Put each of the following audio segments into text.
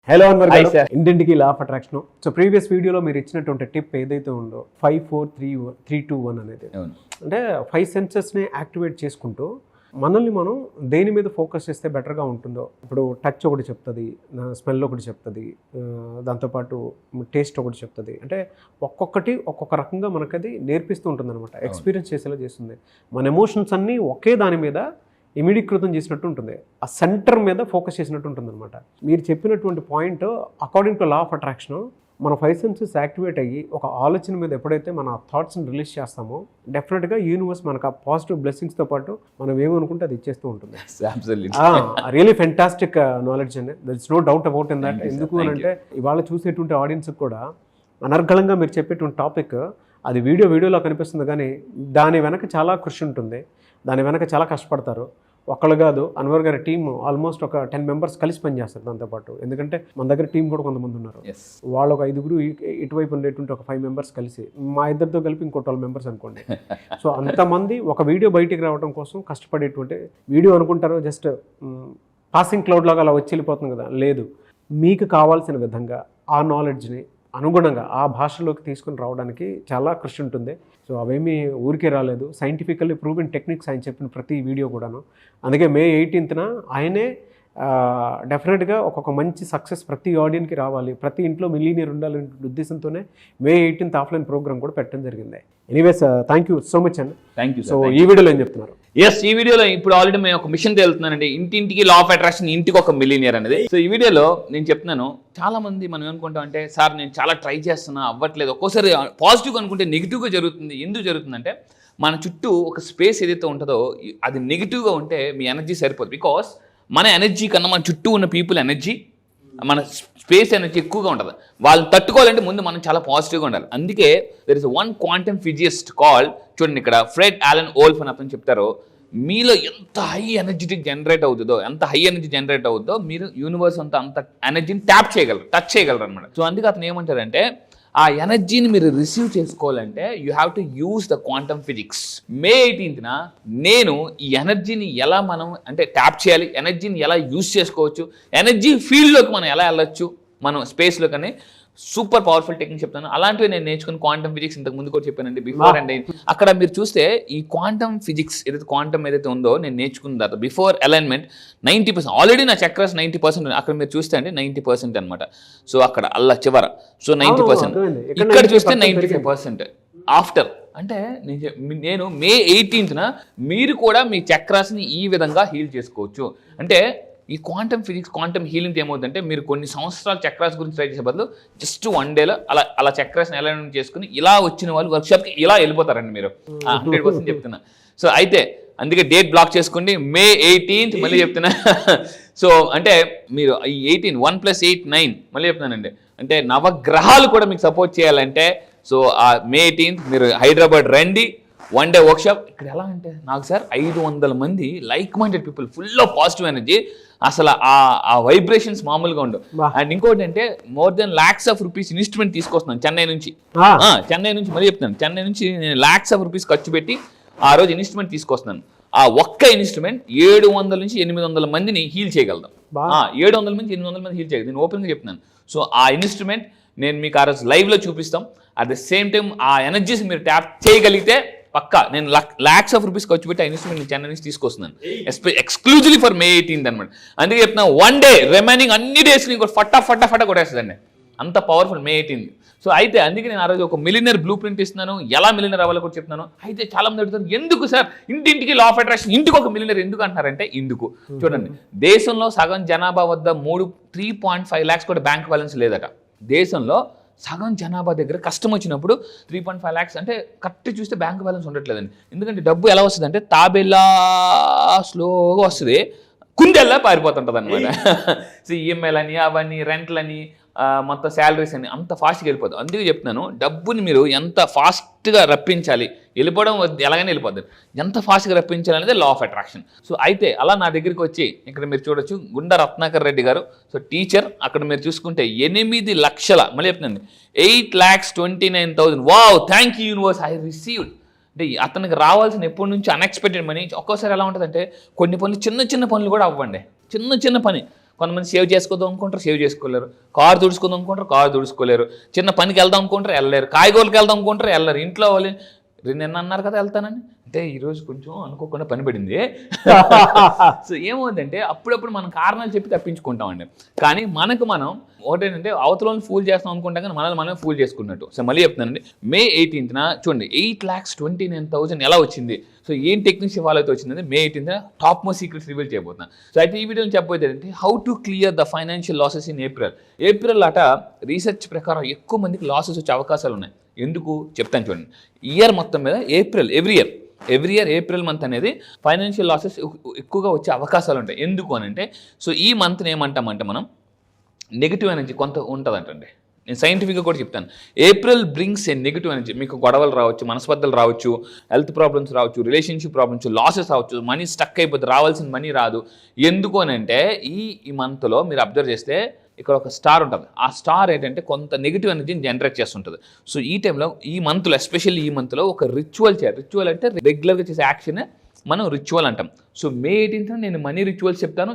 Hello Anwar గారు, ఇంటింటికి law of attraction. So previous వీడియోలో మీరు ఇచ్చినటువంటి టిప్ ఏదైతే ఉందో 5 4 3 3 2 1 అనేది, అంటే 5 సెన్సెస్ని యాక్టివేట్ చేసుకుంటూ మనల్ని మనం దేని మీద ఫోకస్ చేస్తే బెటర్గా ఉంటుందో. ఇప్పుడు టచ్ ఒకటి చెప్తుంది, స్మెల్ ఒకటి చెప్తుంది, దాంతోపాటు టేస్ట్ ఒకటి చెప్తుంది. అంటే ఒక్కొక్కటి ఒక్కొక్క రకంగా మనకది నేర్పిస్తూ ఉంటుంది అనమాట, ఎక్స్పీరియన్స్ చేసేలా చేస్తుంది. మన ఎమోషన్స్ అన్నీ ఒకే దాని మీద ఇమిడీకృతం చేసినట్టు ఉంటుంది, ఆ సెంటర్ మీద ఫోకస్ చేసినట్టు ఉంటుంది అనమాట. మీరు చెప్పినటువంటి point according to law of attraction, మన 5 సెన్సెస్ యాక్టివేట్ అయ్యి ఒక ఆలోచన మీద ఎప్పుడైతే మన థాట్స్ని రిలీజ్ చేస్తామో డెఫినెట్గా యూనివర్స్ మనకు ఆ పాజిటివ్ బ్లెస్సింగ్స్తో పాటు మనం ఏమనుకుంటే అది ఇచ్చేస్తూ ఉంటుంది. రియలీ ఫెంటాస్టిక్ నాలెడ్జ్ అండి, there is no doubt about in that. ఎందుకు అని అంటే ఇవాళ చూసేటువంటి ఆడియన్స్కి కూడా అనర్గళంగా మీరు చెప్పేటువంటి టాపిక్ అది వీడియోలో కనిపిస్తుంది, కానీ దాని వెనక చాలా కృషి ఉంటుంది, దాని వెనక చాలా కష్టపడతారు. ఒక్కళ్ళు కాదు, అన్వర్ గారి టీమ్ ఆల్మోస్ట్ ఒక 10 మెంబర్స్ కలిసి పనిచేస్తారు దాంతోపాటు. ఎందుకంటే మన దగ్గర టీం కూడా కొంతమంది ఉన్నారు, వాళ్ళు ఒక 5గురు, ఇటువైపు ఉండేటువంటి ఒక 5 మెంబర్స్ కలిసి, మా ఇద్దరితో కలిపి ఇంకో 12 మెంబర్స్ అనుకోండి. సో అంతమంది ఒక వీడియో బయటికి రావడం కోసం కష్టపడేటువంటి వీడియో అనుకుంటారు జస్ట్ పాసింగ్ క్లౌడ్ లాగా అలా వచ్చి వెళ్ళిపోతుంది కదా. లేదు, మీకు కావాల్సిన విధంగా ఆ నాలెడ్జ్ని అనుగుణంగా ఆ భాషలోకి తీసుకుని రావడానికి చాలా కృషి ఉంటుంది. సో అవేమీ ఊరికే రాలేదు, సైంటిఫికల్లీ ప్రూవెన్ టెక్నిక్స్ ఆయన చెప్పిన ప్రతి వీడియో కూడాను. అందుకే May 18న ఆయనే డెఫినెట్గా ఒక్కొక్క మంచి సక్సెస్ ప్రతి ఆడియన్కి రావాలి, ప్రతి ఇంట్లో మిలీనియర్ ఉండాలనే ఉద్దేశంతోనే May 18th ఆఫ్లైన్ ప్రోగ్రామ్ కూడా పెట్టడం జరిగింది. Anyways thank you so much అండి. Thank you. సో ఈ వీడియోలో ఏం చెప్తున్నారు? ఈ వీడియోలో ఇప్పుడు ఆల్రెడీ మేము ఒక మిషన్ వెళ్తున్నానండి, ఇంటింటికి లా ఆఫ్ అట్రాక్షన్, ఇంటికి ఒక మిలియనియర్ అనేది. సో ఈ వీడియోలో నేను చెప్తున్నాను, చాలా మంది మనం ఏమనుకుంటాం అంటే, సార్ నేను చాలా ట్రై చేస్తున్నా అవ్వట్లేదు, ఒక్కోసారి పాజిటివ్గా అనుకుంటే నెగిటివ్గా జరుగుతుంది. ఎందుకు జరుగుతుందంటే మన చుట్టూ ఒక స్పేస్ ఏదైతే ఉంటుందో అది నెగిటివ్గా ఉంటే మీ ఎనర్జీ సరిపోదు. బికాస్ మన ఎనర్జీ కన్నా మన చుట్టూ ఉన్న పీపుల్ ఎనర్జీ, మన స్పేస్ ఎనర్జీ ఎక్కువగా ఉంటుంది. వాళ్ళని తట్టుకోవాలంటే ముందు మనం చాలా పాజిటివ్గా ఉండాలి. అందుకే there is one quantum physicist call, చూడండి ఇక్కడ ఫ్రెడ్ ఆలన్ ఓల్ఫ్ అని అతను చెప్తారు, మీలో ఎంత హై ఎనర్జీ జనరేట్ అవుతుందో మీరు యూనివర్స్ అంత ఎనర్జీని ట్యాప్ చేయగలరు, టచ్ చేయగలరు అనమాట. సో అందుకే అతను ఏమంటారంటే, ఆ ఎనర్జీని మీరు రిసీవ్ చేసుకోవాలంటే you have to use the quantum physics. May 18న నేను ఈ ఎనర్జీని ఎలా మనం అంటే ట్యాప్ చేయాలి, ఎనర్జీని ఎలా యూజ్ చేసుకోవచ్చు, ఎనర్జీ ఫీల్డ్లోకి మనం ఎలా వెళ్ళొచ్చు, మనం స్పేస్లో కానీ సూపర్ పవర్ఫుల్ టెక్నిక్ చెప్తాను. అలాంటివి నేను నేర్చుకుని క్వాంటమ్ ఫిజిక్స్ ఇంతకు ముందు కూడా చెప్పానండి, బిఫోర్ అండ్ అక్కడ మీరు చూస్తే ఈ క్వాంటమ్ ఫిజిక్స్ ఏదైతే ఉందో నేను నేర్చుకున్న తర్వాత బిఫోర్ అలైన్మెంట్ 90%, ఆల్రెడీ నా చక్రాస్ 90% అక్కడ మీరు చూస్తే అండి 90% అనమాట. సో అక్కడ అల్లా చివర, సో 90%, ఇక్కడ చూస్తే 95% ఆఫ్టర్. అంటే నేను May 18న మీరు కూడా మీ చక్రాస్ని ఈ విధంగా హీల్ చేసుకోవచ్చు. అంటే ఈ క్వాంటమ్ ఫిజిక్స్, క్వాంటమ్ హీలింగ్ ఏమవుతుందంటే, మీరు కొన్ని సంవత్సరాల చక్రాస్ గురించి ట్రై చేసే బదులు జస్ట్ 1 డేలో అలా చక్రాస్ని అలైన్మెంట్ చేసుకుని ఇలా వచ్చిన వాళ్ళు వర్క్షాప్కి ఇలా వెళ్ళిపోతారండి మీరు, 100% చెప్తున్నా. సో అయితే అందుకే డేట్ బ్లాక్ చేసుకోండి, May 18th మళ్ళీ చెప్తున్నా. సో అంటే మీరు ఈ 18 1 + 8 9 మళ్ళీ చెప్తున్నానండి, అంటే నవగ్రహాలు కూడా మీకు సపోర్ట్ చేయాలంటే సో ఆ May 18th మీరు హైదరాబాద్ రండి, 1 డే వర్క్షాప్. ఇక్కడ ఎలా అంటే నాకు సార్ 500 మంది like minded people, full of positive energy, అసలు ఆ వైబ్రేషన్స్ మామూలుగా ఉండవు. అండ్ ఇంకోటి అంటే more than lakhs of rupees instrument తీసుకొస్తున్నాను చెన్నై నుంచి మళ్ళీ చెప్తున్నాను, చెన్నై నుంచి నేను lakhs of rupees ఖర్చు పెట్టి ఆ రోజు ఇన్స్ట్రుమెంట్ తీసుకొస్తున్నాను. ఆ ఒక్క ఇన్స్ట్రుమెంట్ 700 నుంచి 800 మందిని హీల్ చేయగలుగుతాం. 700 నుంచి 800 మంది హీల్ చేయగలదు, నేను ఓపెన్గా చెప్తున్నాను. సో ఆ ఇన్స్ట్రుమెంట్ నేను మీకు ఆ రోజు లైవ్లో చూపిస్తాం. అట్ ద సేమ్ టైం ఆ ఎనర్జీస్ మీరు ట్యాప్ చేయగలిగితే పక్కా నేను lakhs of rupees ఖర్చు పెట్టి ఆ ఇన్స్ట్రుమెంట్ నేను చెన్నై నుంచి తీసుకొస్తున్నాను, ఎక్స్క్లూజివ్లీ ఫర్ May 18th అనమాట. అందుకే చెప్తున్నా, 1 డే రిమైనింగ్ అన్ని డేస్ ఇంకోటి ఫటా కొట్టేస్తుందండి, అంత పవర్ఫుల్ May 18th. సో అయితే అందుకే నేను ఆ రోజు ఒక మిలియనర్ బ్లూ ప్రింట్ ఇస్తున్నాను, ఎలా మిలియనర్ అవ్వాలో కూడా చెప్తున్నాను. అయితే చాలా మంది అడుగుతారు, ఎందుకు సార్ ఇంటింటికి లా ఆఫ్ అట్రాక్షన్, ఇంటికి ఒక మిలియనర్ ఎందుకు అంటున్నారంటే, ఇందుకు చూడండి, దేశంలో సగం జనాభా వద్ద 3.5 lakhs కూడా బ్యాంక్ బ్యాలెన్స్ లేదట. దేశంలో సగం జనాభా దగ్గర కష్టం వచ్చినప్పుడు 3.5 lakhs అంటే కరెక్ట్ చూస్తే బ్యాంక్ బ్యాలెన్స్ ఉండట్లేదండి. ఎందుకంటే డబ్బు ఎలా వస్తుంది అంటే తాబేలా స్లోగా వస్తుంది, కుందెల్లా పారిపోతుంటుంది అనమాట. సో ఈఎంఐలని, అవన్నీ రెంట్లని, మొత్తం శాలరీస్ అని అంత ఫాస్ట్గా వెళ్ళిపోతుంది. అందుకే చెప్తున్నాను, డబ్బుని మీరు ఎంత ఫాస్ట్గా రప్పించాలి, వెళ్ళిపోవడం ఎలాగైనా వెళ్ళిపోద్ది, ఎంత ఫాస్ట్గా రప్పించాలి అనేది లా ఆఫ్ అట్రాక్షన్. సో అయితే అలా నా దగ్గరికి వచ్చి ఇక్కడ మీరు చూడొచ్చు, గుండా రత్నాకర్ రెడ్డి గారు, సో టీచర్. అక్కడ మీరు చూసుకుంటే 8 లక్షల, మళ్ళీ చెప్తున్నాను 8,29,000. Wow, thank you universe, I received. అంటే అతనికి రావాల్సిన ఎప్పటి నుంచి అన్ఎక్స్పెక్టెడ్ మనీ. ఒక్కోసారి ఎలా ఉంటుందంటే కొన్ని పనులు చిన్న పనులు కూడా అవ్వండి, చిన్న పని కొంతమంది సేవ్ చేసుకోదాం అనుకుంటారు, సేవ్ చేసుకోలేరు. కారు తుడుచుకుందాం అనుకుంటారు, కారు తుడుచుకోలేరు. చిన్న పనికి వెళ్దాం అనుకుంటారు, వెళ్ళలేరు. కాయగూరలకు వెళ్దాం అనుకుంటారు, వెళ్ళరు. ఇంట్లో వాళ్ళు నిన్న అన్నారు కదా వెళ్తానని, అంటే ఈరోజు కొంచెం అనుకోకుండా పని పడింది. సో ఏమవుతుందంటే అప్పుడప్పుడు మనం కారణాలు చెప్పి తప్పించుకుంటామండి. కానీ మనకు మనం ఒకటేంటంటే అవతలని ఫూల్ చేస్తాం అనుకుంటాం, కానీ మనల్ని మనమే ఫూల్ చేసుకున్నట్టు. సో మళ్ళీ చెప్తానండి, May 18th చూడండి 8,29,000 ఎలా వచ్చింది. సో ఏం టెక్నిక్స్ ఫాలో అయితే వచ్చిందంటే May 18th top most secrets reveal చేయబోతున్నాను. సో అయితే ఈ వీడియోని చెప్పబోతే ఏంటంటే how to clear the financial losses in April అట రీసెర్చ్ ప్రకారం ఎక్కువ మందికి లాసెస్ వచ్చే అవకాశాలు ఉన్నాయి. ఎందుకు చెప్తాను చూడండి. ఇయర్ మొత్తం మీద ఎవ్రీ ఇయర్ ఏప్రిల్ మంత్ అనేది ఫైనాన్షియల్ లాసెస్ ఎక్కువగా వచ్చే అవకాశాలు ఉంటాయి. ఎందుకు అని అంటే సో ఈ మంత్ని ఏమంటామంటే మనం నెగిటివ్ ఎనర్జీ కొంత ఉంటుందంటండి. నేను సైంటిఫిక్గా కూడా చెప్తాను. ఏప్రిల్ బ్రింగ్స్ ఏ నెగిటివ్ ఎనర్జీ. మీకు గొడవలు రావచ్చు, మనస్పర్ధలు రావచ్చు, హెల్త్ ప్రాబ్లమ్స్ రావచ్చు, రిలేషన్షిప్ ప్రాబ్లమ్స్, లాసెస్ రావచ్చు, మనీ స్టక్ అయిపోతుంది, రావాల్సిన మనీ రాదు. ఎందుకు అని అంటే ఈ మంత్లో మీరు అబ్జర్వ్ చేస్తే ఇక్కడ ఒక స్టార్ ఉంటుంది. ఆ స్టార్ ఏంటంటే కొంత నెగిటివ్ ఎనర్జీని జనరేట్ చేస్తుంటుంది. సో ఈ టైంలో ఈ మంత్లో ఎస్పెషల్లీ ఈ మంత్లో ఒక రిచువల్ చేయాలి. రిచువల్ అంటే రెగ్యులర్గా చేసే యాక్షన్ మనం రిచువల్ అంటాం. సో May 18th నేను మనీ రిచువల్స్ చెప్తాను.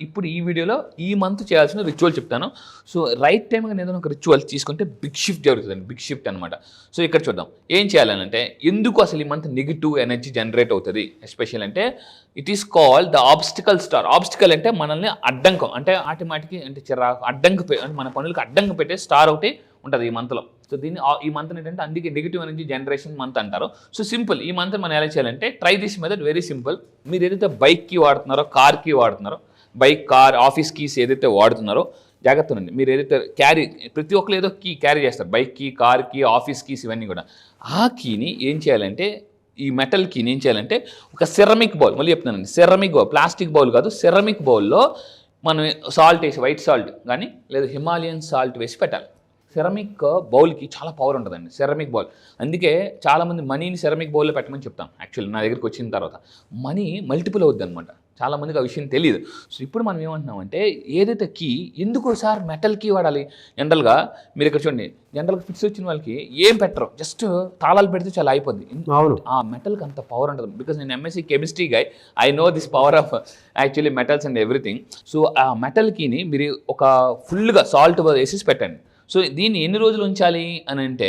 ఇప్పుడు ఈ వీడియోలో ఈ మంత్ చేయాల్సిన రిచువల్ చెప్తాను. సో రైట్ టైంగా నేను ఒక రిచువల్ తీసుకుంటే బిగ్ షిఫ్ట్ జరుగుతుందండి, బిగ్ షిఫ్ట్ అనమాట. సో ఇక్కడ చూద్దాం ఏం చేయాలంటే ఎందుకు అసలు ఈ మంత్ నెగిటివ్ ఎనర్జీ జనరేట్ అవుతుంది. ఎస్పెషల్ అంటే it is called the obstacle star. Obstacle అంటే మనల్ని అడ్డంకం, అంటే ఆటోమేటిక్గా అంటే చిరాకు అడ్డంకి అంటే మన పనులకు అడ్డంకి పెట్టే స్టార్ ఒకటి ఉంటుంది ఈ మంత్లో. సో దీన్ని ఈ మంత్ ఏంటంటే అందుకే నెగిటివ్ ఎనర్జీ జనరేషన్ మంత్ అంటారు. సో సింపుల్, ఈ మంత్ మనం ఎలా చేయాలంటే try this method, very simple. మీరు ఏదైతే బైక్కి వాడుతున్నారో, కార్కి వాడుతున్నారో, బైక్, కార్, ఆఫీస్ కీస్ ఏదైతే వాడుతున్నారో జాగ్రత్త ఉండండి. మీరు ఏదైతే ప్రతి ఒక్కరు ఏదో కీ క్యారీ చేస్తారు, బైక్కి, కార్కి, ఆఫీస్ కీస్ ఇవన్నీ కూడా. ఆ కీని ఏం చేయాలంటే ఈ మెటల్ కీని ఏం చేయాలంటే ఒక సెరమిక్ బౌల్, మళ్ళీ చెప్తున్నానండి సెరమిక్ బౌల్, ప్లాస్టిక్ బౌల్ కాదు, సెరమిక్ బౌల్లో మనం సాల్ట్ వేసి, వైట్ సాల్ట్ కానీ లేదా హిమాలయన్ సాల్ట్ వేసి పెట్టాలి. సెరమిక్ బౌల్కి చాలా పవర్ ఉంటుందండి, సెరమిక్ బౌల్. అందుకే చాలామంది మనీని సెరమిక్ బౌల్లో పెట్టమని చెప్తాం. యాక్చువల్లీ నా దగ్గరికి వచ్చిన తర్వాత మనీ మల్టిపుల్ అవుద్ది అనమాట. చాలామందికి ఆ విషయం తెలియదు. సో ఇప్పుడు మనం ఏమంటున్నామంటే ఏదైతే కీ ఎందుకు సార్ మెటల్ కీ వాడాలి. జనరల్గా మీరు ఇక్కడ చూడండి, జనరల్గా ఫిట్స్ వచ్చిన వాళ్ళకి ఏం పెట్టరు, జస్ట్ తాళాలు పెడితే చాలా అయిపోద్ది. ఆ మెటల్కి అంత పవర్ ఉంటుంది. బికాజ్ నేను MSc chemistry guy, I know this power of actually metals and everything. So ఆ మెటల్ కీని మీరు ఒక ఫుల్గా సాల్ట్ వేసేసి పెట్టండి. సో దీన్ని ఎన్ని రోజులు ఉంచాలి అని అంటే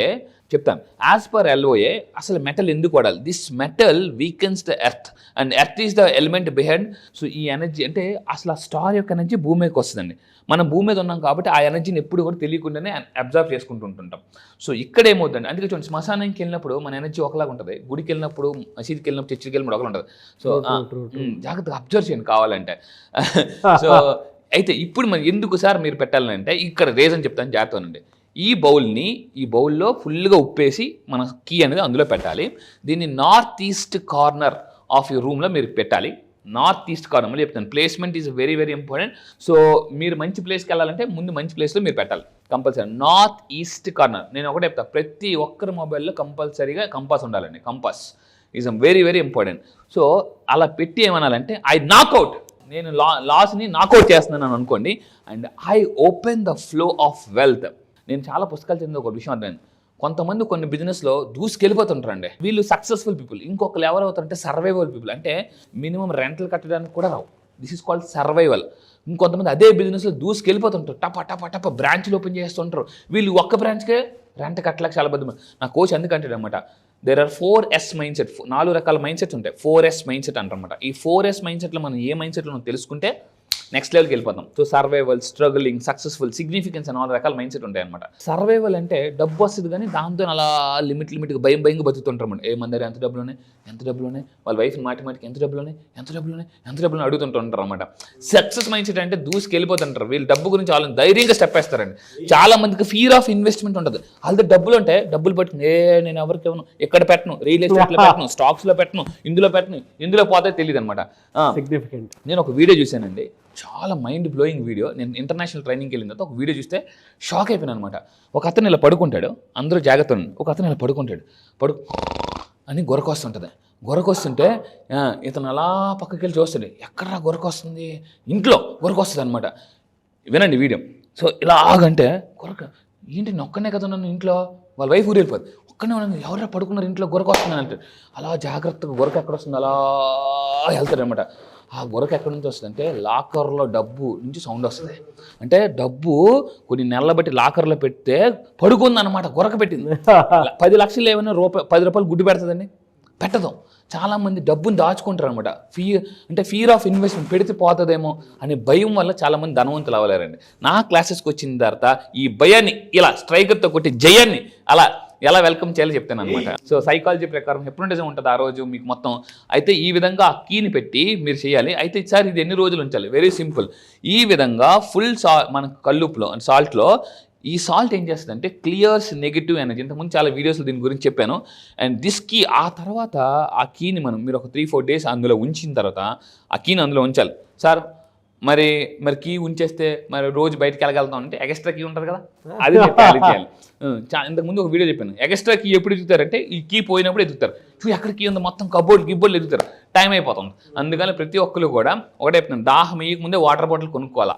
చెప్తాను. యాజ్ పర్ LOA అసలు మెటల్ ఎందుకు వాడాలి. This metal weakens the earth and earth is the element behind. So ఈ ఎనర్జీ అంటే అసలు ఆ స్టార్ యొక్క ఎనర్జీ భూమి మీదకి వస్తుందండి. మనం భూమి మీద ఉన్నాం కాబట్టి ఆ ఎనర్జీని ఎప్పుడు కూడా తెలియకుండానే అబ్జర్వ్ చేసుకుంటూ ఉంటుంటాం. సో ఇక్కడ ఏమవుతుందండి, అందుకే చూడండి శ్మశానానికి వెళ్ళినప్పుడు మన ఎనర్జీ ఒకలాగా ఉంటుంది, గుడికి వెళ్ళినప్పుడు, మసీద్కి వెళ్ళినప్పుడు, చర్చికి వెళ్ళినప్పుడు ఒకలా ఉంటుంది. సో జాగ్రత్తగా అబ్జర్వ్ చేయండి కావాలంటే. సో అయితే ఇప్పుడు మరి ఎందుకు సార్ మీరు పెట్టాలంటే ఇక్కడ రీజన్ చెప్తాను, జాగ్రత్తనండి. ఈ బౌల్లో ఫుల్గా ఉప్పేసి మన కీ అనేది అందులో పెట్టాలి. దీన్ని north east corner of your రూమ్లో మీరు పెట్టాలి. నార్త్ ఈస్ట్ కార్నర్, మళ్ళీ చెప్తాను, placement is very very important. So మీరు మంచి ప్లేస్కి వెళ్ళాలంటే ముందు మంచి ప్లేస్లో మీరు పెట్టాలి కంపల్సరీ. North east corner. నేను ఒకటే చెప్తాను, ప్రతి ఒక్కరి మొబైల్లో కంపల్సరీగా కంపాస్ ఉండాలండి. Compass is very very important. So అలా పెట్టి ఏమనాలంటే ఐ నాక్అవుట్, నేను లాస్ని నాక్అవుట్ చేస్తున్నాను అనుకోండి, and I open the flow of wealth. నేను చాలా పుస్తకాలు చదివిన ఒక విషయం అర్థమైంది. కొంతమంది కొన్ని బిజినెస్లో దూసుకెళ్ళిపోతుంటారండి, వీళ్ళు సక్సెస్ఫుల్ పీపుల్. ఇంకొకరు ఎవరు అవుతారంటే సర్వైవల్ పీపుల్, అంటే మినిమం రెంటలు కట్టడానికి కూడా రావు. This is called survival. ఇంకొంతమంది అదే బిజినెస్లో దూసుకెళ్ళిపోతుంటారు, టప బ్రాంచ్లు ఓపెన్ చేస్తుంటారు. వీళ్ళు ఒక్క బ్రాంచ్కే రెంట్ కట్టలేక చాలా బద్దు. నా కోచ్ ఎందుకంటాడు అనమాట, there are 4S mind set, 4 రకాల మైండ్ సెట్స్ ఉంటాయి. 4S మైండ్ సెట్ అంటారనమాట. ఈ 4S మైండ్ సెట్లో మనం ఏ మైండ్ సెట్లో తెలుసుకుంటే నెక్స్ట్ లెవెల్కి వెళ్ళిపోతాం. So survival, struggling, successful, significance అని 4 రకాల మైండ్ సెట్ ఉంటాయి అనమాట. సర్వైవల్ అంటే డబ్బు వస్తుంది కానీ దాంతో అలా లిమిట్గా భయంగా బతుకుతుంటారన్నమాట. ఏమందరూ ఎంత డబ్బులోనే వాళ్ళ వైఫ్ మాటికి ఎంత డబ్బులోనే అడుగుతుంటారు అనమాట. సక్సెస్ మైండ్ సెట్ అంటే దూసుకెళ్ళిపోతుంటారు. వీళ్ళు డబ్బు గురించి వాళ్ళని ధైర్యంగా స్టెప్ వేస్తారండి. చాలా మందికి ఫియర్ ఆఫ్ ఇన్వెస్ట్మెంట్ ఉంటుంది. వాళ్ళ డబ్బులు ఉంటే డబ్బులు పట్టుకుని నేను ఎవరికి ఇవ్వను, ఎక్కడ పెట్టను, రియల్ ఎస్టేట్లో పెట్టను, స్టాక్స్లో పెట్టను, ఇందులో పోతే తెలియదు అనమాట. సిగ్నిఫికెంట్. నేను ఒక వీడియో చూశానండి, చాలా మైండ్ బ్లోయింగ్ వీడియో. నేను ఇంటర్నేషనల్ ట్రైనింగ్కి వెళ్ళిన తర్వాత ఒక వీడియో చూస్తే షాక్ అయిపోయాను అనమాట. ఒక అతను ఇలా పడుకుంటాడు, అందరూ జాగ్రత్త ఉండండి. ఒక అతను ఇలా పడుకుంటాడు, అని గొరకొస్తుంటే ఇతను అలా పక్కకి వెళ్ళి చూస్తాడు, ఎక్కడా గొరకొస్తుంది, ఇంట్లో గొరకొస్తుంది అనమాట. వినండి వీడియో. సో ఇలా ఆగంటే ఏంటి నొక్కనే కదా నన్ను ఇంట్లో, వాళ్ళ వైఫ్ ఊరెళ్ళిపోదు, ఒక్కనే ఉన్నాను, ఎవరైనా పడుకున్నారు ఇంట్లో గొరకొస్తుందని అంటాడు. అలా జాగ్రత్తగా గొరక ఎక్కడ వస్తుంది అలా వెళ్తాడు అనమాట. ఆ గురక ఎక్కడి నుంచి వస్తుంది అంటే లాకర్లో డబ్బు నుంచి సౌండ్ వస్తుంది. అంటే డబ్బు కొన్ని నెలల బట్టి లాకర్లో పెడితే పడుకుంది అనమాట, గురక పెట్టింది. 10 లక్షలు ఏమైనా 10 రూపాయలు గుడ్డు పెడుతుందండి, పెట్టదు. చాలామంది డబ్బుని దాచుకుంటారు అనమాట. ఫియర్ ఆఫ్ ఇన్వెస్ట్మెంట్, పెడితే పోతుందేమో అనే భయం వల్ల చాలామంది ధనవంతులు అవ్వలేరండి. నా క్లాసెస్కి వచ్చిన తర్వాత ఈ భయాన్ని ఇలా స్ట్రైకర్తో కొట్టి జయాన్ని అలా ఎలా వెల్కమ్ చేయాలో చెప్తాను అనమాట. సో సైకాలజీ ప్రకారం హిప్నోటిజం ఉంటుంది ఆ రోజు మీకు మొత్తం. అయితే ఈ విధంగా ఆ కీని పెట్టి మీరు చేయాలి. అయితే ఈసారి ఇది ఎన్ని రోజులు ఉంచాలి? Very simple. ఈ విధంగా ఫుల్ మన కల్లుపులో సాల్ట్లో ఈ సాల్ట్ ఏం చేస్తుంది అంటే క్లియర్స్ నెగిటివ్ ఎనర్జీ. ఇంతకుముందు చాలా వీడియోస్లో దీని గురించి చెప్పాను. అండ్ దిస్ కీ ఆ తర్వాత ఆ కీని మీరు ఒక 3-4 డేస్ అందులో ఉంచిన తర్వాత ఆ కీని అందులో ఉంచాలి. సార్ మరి కీ ఉంచేస్తే మరి రోజు బయటకు వెళ్ళగలుగుతాం అంటే ఎక్స్ట్రా కీ ఉంటుంది కదా, అది చేయాలి. ఇంతకుముందు ఒక వీడియో చెప్పాను, ఎక్స్ట్రా కీ ఎప్పుడు ఎదుగుతారంటే ఈ కీ పోయినప్పుడు ఎదుగుతారు. ఎక్కడ కీ ఉంది మొత్తం గిబ్బోర్లు ఎదుగుతారు, టైం అయిపోతుంది. అందుకని ప్రతి ఒక్కరు కూడా ఒకటే చెప్తున్నాను, దాహం వేయక ముందే వాటర్ బాటిల్ కొనుక్కోవాలా.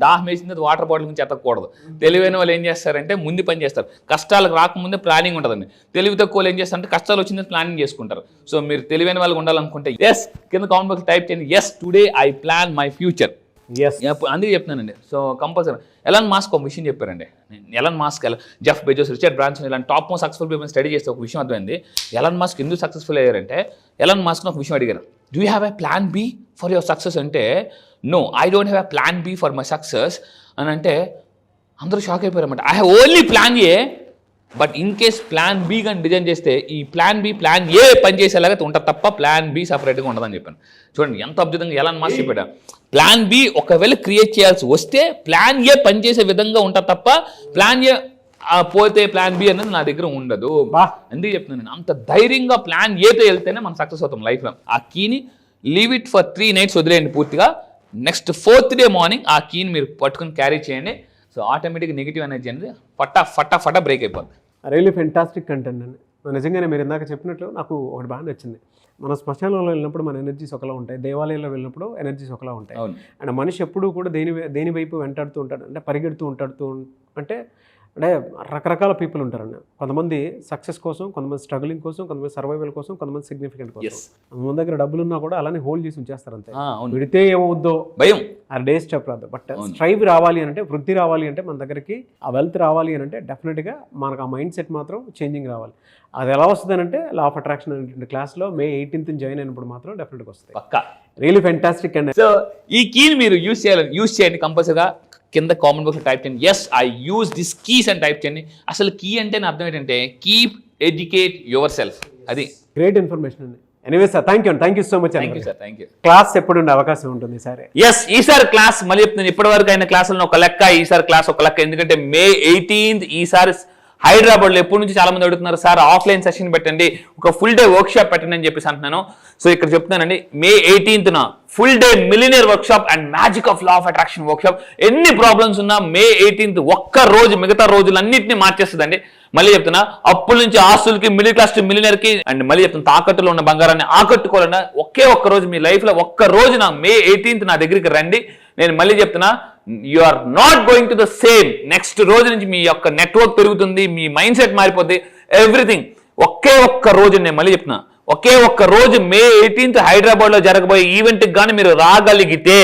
దాహం వేసిన తర్వాత వాటర్ బాటిల్ నుంచి ఎత్తకూడదు. తెలివైన వాళ్ళు ఏం చేస్తారంటే ముందు పని చేస్తారు, కష్టాలకు రాకముందే ప్లానింగ్ ఉంటుందండి. తెలివి తక్కువ వాళ్ళు ఏం చేస్తారంటే కష్టాలు వచ్చింది ప్లానింగ్ చేసుకుంటారు. సో మీరు తెలివైన వాళ్ళకి ఉండాలనుకుంటే ఎస్ కింద కామెంట్ బాక్స్ టైప్ చేయండి, yes today I plan my future. అందుకే చెప్తున్నానండి. సో కంపల్సరీ ఎలాన్ మాస్క్ ఒక విషయం చెప్పారండి. Elon Musk, Jeff Bezos, Richard Branson ఇలాంటి top most successful people study చేస్తే ఒక విషయం అర్థమైంది. ఎలాన్ మాస్క్ ఎందుకు సక్సెస్ఫుల్ అయ్యారంటే, ఎలాన్ మాస్క్ని ఒక విషయం అడిగారు, do you have a plan B for your success అంటే, no I don't have a plan B for my success అని అంటే అందరూ షాక్ అయిపోయారన్నమాట. I have only plan A, but in case plan B కానీ డిజైన్ చేస్తే ఈ plan A పని చేసేలాగా ఉంటుంది తప్ప ప్లాన్ బి సపరేట్గా ఉండదని చెప్పాను. చూడండి ఎంత అద్భుతంగా ఎలాన్ మాస్క్ చెప్పాడు. ప్లాన్ బి ఒకవేళ క్రియేట్ చేయాల్సి వస్తే ప్లాన్ ఏ పనిచేసే విధంగా ఉంటుంది తప్ప ప్లాన్ ఏ పోతే ప్లాన్ బి అనేది నా దగ్గర ఉండదు. ఎందుకు చెప్తున్నాను నేను, అంత ధైర్యంగా ప్లాన్ ఏతో వెళ్తేనే మనం సక్సెస్ అవుతాం లైఫ్లో. ఆ కీని లీవ్ ఇట్ ఫర్ 3 nights వదిలేయండి పూర్తిగా. నెక్స్ట్ 4th day మార్నింగ్ ఆ కీని మీరు పట్టుకుని క్యారీ చేయండి. సో ఆటోమేటిక్గా నెగిటివ్ ఎనర్జీ అనేది ఫటా బ్రేక్ అయిపోద్ది. రియల్లీ ఫెంటాస్టిక్ కంటెంట్ అండి. నిజంగానే మీరు ఇందాక చెప్పినట్లు నాకు ఒకటి బాగా నచ్చింది. మన శ్మశానంలో వెళ్ళినప్పుడు మన ఎనర్జీస్ ఒకలా ఉంటాయి, దేవాలయంలో వెళ్ళినప్పుడు ఎనర్జీస్ ఒకలా ఉంటాయి. అండ్ మనిషి ఎప్పుడూ కూడా దేని వైపు వెంటాడుతూ ఉంటాడు అంటే పరిగెడుతూ ఉంటాడుతూ అంటే రకరకాల పీపుల్ ఉంటారండి. కొంతమంది సక్సెస్ కోసం, కొంతమంది స్ట్రగులింగ్ కోసం, కొంతమంది సర్వైవల్ కోసం, కొంతమంది సిగ్నిఫికెంట్ కోసం. మన దగ్గర డబ్బులు ఉన్నా కూడా అలానే హోల్డ్ చేసి ఉంచేస్తారు అంతే. విడితే ఏమవుద్దో భయం, ఆ డేస్ చెప్పరాదు. బట్ స్ట్రైవ్ రావాలి అంటే, వృద్ధి రావాలి అంటే, మన దగ్గరికి ఆ వెల్త్ రావాలి అని అంటే డెఫినెట్గా మనకు ఆ మైండ్ సెట్ మాత్రం చేంజింగ్ రావాలి. అది ఎలా వస్తుంది అంటే లా ఆఫ్ అట్రాక్షన్ అనేటువంటి క్లాస్లో May 18th జాయిన్ అయినప్పుడు మాత్రం డెఫినెట్గా వస్తుంది. పక్కా రియల్లీ ఫెంటాస్టిక్ అండి. సో ఈ కీని మీరు యూజ్ చేయండి కంపల్సరీగా. కింద కామెంట్ బాక్స్లో టైప్ చేయండి, yes I use this keys అని టైప్ చేయండి. అసలు కీ అంటే అర్థం ఏంటంటే కీప్ ఎడ్యుకేట్ యువర్ సెల్ఫ్. అది గ్రేట్ ఇన్ఫర్మేషన్ అండి. Anyway sir, thank you so much. Thank you. Class ఎప్పుడు ఉండే అవకాశం ఉంటుంది సరే? ఎస్, ఈసారి క్లాస్ మళ్ళీ చెప్తున్నాను, ఇప్పటివరకు అయిన క్లాసులను ఒక లెక్క, ఈసారి క్లాస్ ఒక లెక్క. ఎందుకంటే May 18th ఈసారి హైదరాబాద్లో ఎప్పటి నుంచి చాలా మంది అడుగుతున్నారు, సార్ ఆఫ్లైన్ సెషన్ పెట్టండి, ఒక ఫుల్ డే వర్క్ షాప్ పెట్టండి అని చెప్పేసి అంటున్నాను. సో ఇక్కడ చెప్తున్నానండి, May 18th full day millionaire work shop and magic of law of attraction work shop. ఎన్ని ప్రాబ్లమ్స్ ఉన్నా May 18th ఒక్క రోజు మిగతా రోజులన్నింటినీ మార్చేస్తుందండి. మళ్ళీ చెప్తున్నా, అప్పుల నుంచి ఆస్తులకి, మిడిల్ క్లాస్ టు మిలినియర్ కి, అండ్ మళ్ళీ చెప్తున్నా తాకట్టులో ఉన్న బంగారాన్ని ఆకట్టుకోవాలన్నా ఒక్క రోజు మీ లైఫ్ లో ఒక్క రోజు May 18th నా దగ్గరికి రండి. నేను మళ్ళీ చెప్తున్నా, you are not going to the same. Next రోజు నుంచి మీ యొక్క నెట్వర్క్ పెరుగుతుంది, మీ మైండ్ సెట్ మారిపోద్ది, ఎవ్రీథింగ్. ఒక్క రోజు, నేను మళ్ళీ చెప్తున్నా, ఒక్క రోజు May 18th హైదరాబాద్ లో జరగబోయే ఈవెంట్కి కానీ మీరు రాగలిగితే,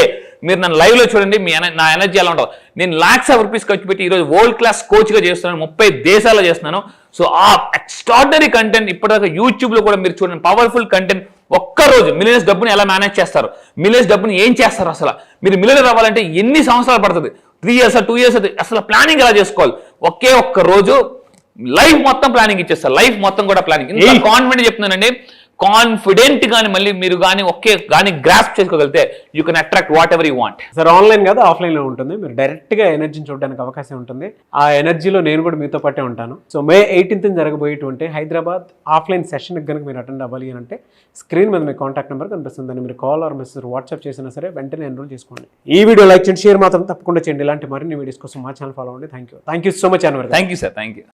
మీరు నన్ను లైవ్ లో చూడండి, నా ఎనర్జీ ఎలా ఉంటుంది. నేను lakhs of rupees ఖర్చు పెట్టి ఈరోజు వరల్డ్ క్లాస్ కోచ్గా చేస్తున్నాను, 30 దేశాల్లో చేస్తున్నాను. సో ఆ ఎక్స్ట్రాడినరీ కంటెంట్ ఇప్పటిదాకా యూట్యూబ్ లో కూడా మీరు చూడండి, పవర్ఫుల్ కంటెంట్. ఒక్కరోజు మిలియన్స్ డబ్బుని ఎలా మేనేజ్ చేస్తారు, మిలియన్స్ డబ్బుని ఏం చేస్తారు, అసలు మీరు మిలియనర్ అవ్వాలంటే ఎన్ని సంవత్సరాలు పడుతుంది, 3 years 2 years, అసలు ప్లానింగ్ ఎలా చేసుకోవాలి. ఒక్క రోజు లైఫ్ మొత్తం ప్లానింగ్ ఇచ్చేస్తారు, లైఫ్ మొత్తం కూడా ప్లానింగ్. ఇంత కాన్ఫిడెంట్ చెప్తున్నానండి, కాన్ఫిడెంట్ గాని మళ్ళీ మీరు కానీ గ్రాస్ప్ చేసుకోగలిగితే you can attract what ever you want. Sir online కాదు ఆఫ్లైన్ లో ఉంటుంది, మీరు డైరెక్ట్ గా ఎనర్జీని చూడడానికి అవకాశం ఉంటుంది. ఆ ఎనర్జీలో నేను కూడా మీతో పాటే ఉంటాను. సో May 18th జరగబోయేటువంటి హైదరాబాద్ ఆఫ్లైన్ సెషన్ కనుక మీరు అటెండ్ అవ్వాలి అని అంటే స్క్రీన్ మీద మీ కాంటాక్ట్ నెంబర్ కనిపిస్తుందని మీరు కాల్ ఆర్ మెసేజ్ వాట్సాప్ చేసినా సరే వెంటనే ఎన్రోల్ చేసుకోండి. ఈ వీడియో లైక్ చేయండి, షేర్ మాత్రం తప్పకుండా చేయండి. ఇలాంటి మరిన్ని వీడియోస్ కోసం మా ఛానల్ ఫాలో అవ్వండి. Thank you so much Anwar. Thank you sir, thank you.